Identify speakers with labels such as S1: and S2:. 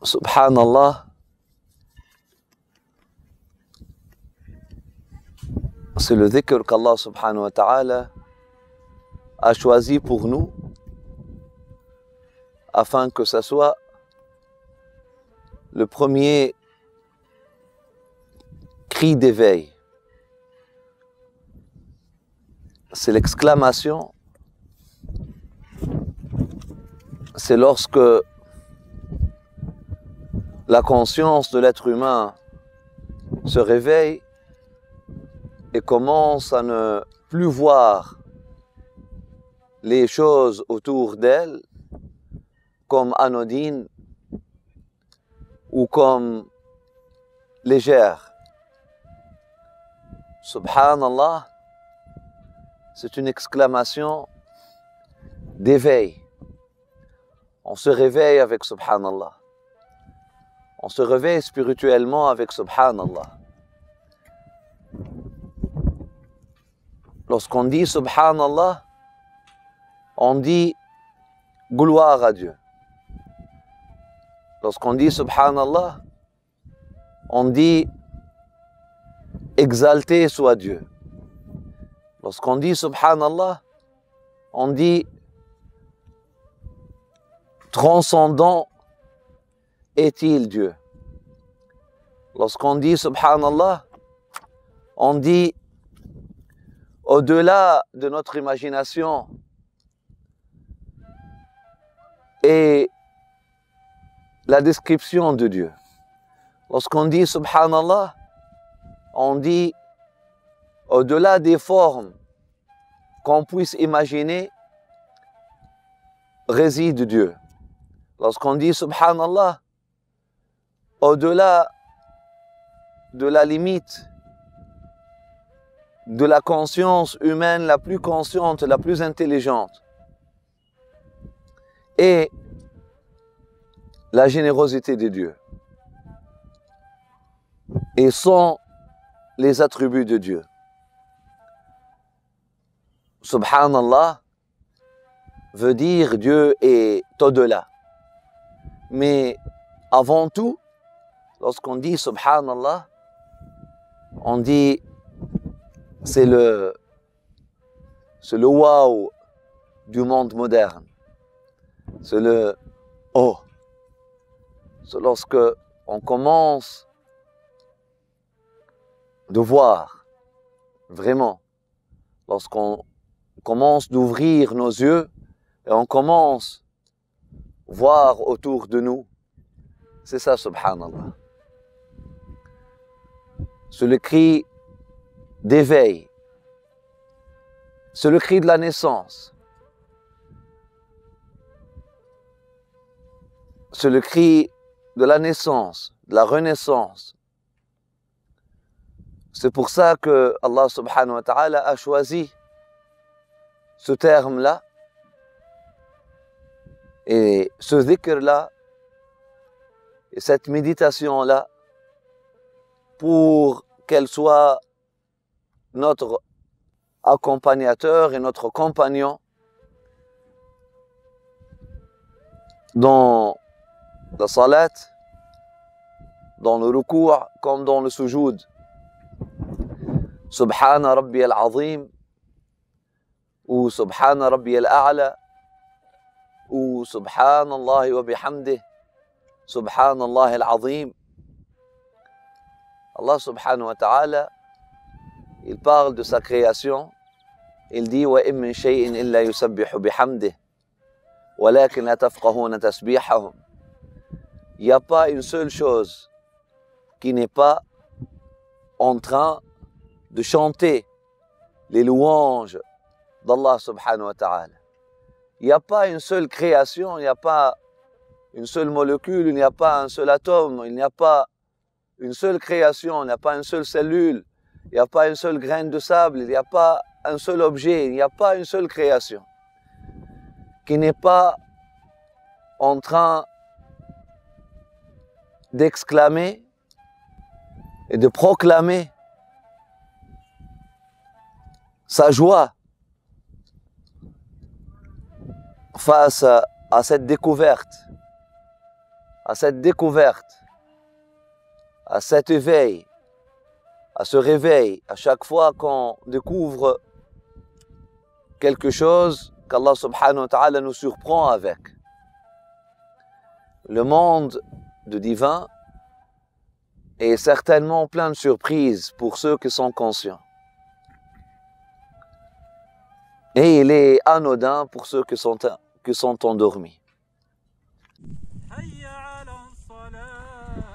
S1: Subhanallah, c'est le dhikr qu'Allah subhanahu wa ta'ala a choisi pour nous afin que ce soit le premier cri d'éveil. C'est l'exclamation, c'est lorsque la conscience de l'être humain se réveille et commence à ne plus voir les choses autour d'elle comme anodines ou comme légères. Subhanallah, c'est une exclamation d'éveil. On se réveille avec Subhanallah. On se réveille spirituellement avec Subhanallah. Lorsqu'on dit Subhanallah, on dit gloire à Dieu. Lorsqu'on dit Subhanallah, on dit exalté soit Dieu. Lorsqu'on dit Subhanallah, on dit transcendant est-il Dieu. Lorsqu'on dit Subhanallah, on dit au-delà de notre imagination et la description de Dieu. Lorsqu'on dit Subhanallah, on dit au-delà des formes qu'on puisse imaginer réside Dieu. Lorsqu'on dit Subhanallah, au-delà de la limite de la conscience humaine la plus consciente, la plus intelligente, et la générosité de Dieu, et sont les attributs de Dieu. Subhanallah veut dire Dieu est au-delà. Mais avant tout, lorsqu'on dit Subhanallah, on dit c'est le wow du monde moderne. C'est le oh. C'est lorsque on commence de voir vraiment, lorsqu'on commence d'ouvrir nos yeux et on commence à voir autour de nous, c'est ça Subhanallah. C'est le cri d'éveil, c'est le cri de la naissance, c'est le cri de la naissance, de la renaissance. C'est pour ça que Allah subhanahu wa ta'ala a choisi ce terme-là et ce dhikr-là et cette méditation-là pour qu'elle soit notre accompagnateur et notre compagnon dans la salat, dans le ruku' comme dans le sujoud. Subhana Rabbi al-Azim ou Subhana Rabbi al-A'la ou Subhanallah wa bihamdih, Subhanallah al-Azim. Allah subhanahu wa ta'ala, il parle de sa création, il dit wa in min shay'in illa yusabbihu bihamdih walakin la tafqahuna tasbihahum. Il n'y a pas une seule chose qui n'est pas en train de chanter les louanges d'Allah subhanahu wa ta'ala. Il n'y a pas une seule création, il n'y a pas une seule molécule, il n'y a pas un seul atome, il n'y a pas une seule création, il n'y a pas une seule cellule, il n'y a pas une seule graine de sable, il n'y a pas un seul objet, il n'y a pas une seule création qui n'est pas en train d'exclamer et de proclamer sa joie face à cette découverte, à cette découverte, à cet éveil, à ce réveil, à chaque fois qu'on découvre quelque chose qu'Allah subhanahu wa ta'ala nous surprend avec. Le monde de divin est certainement plein de surprises pour ceux qui sont conscients. Et il est anodin pour ceux qui sont endormis.
S2: حي على الفلاح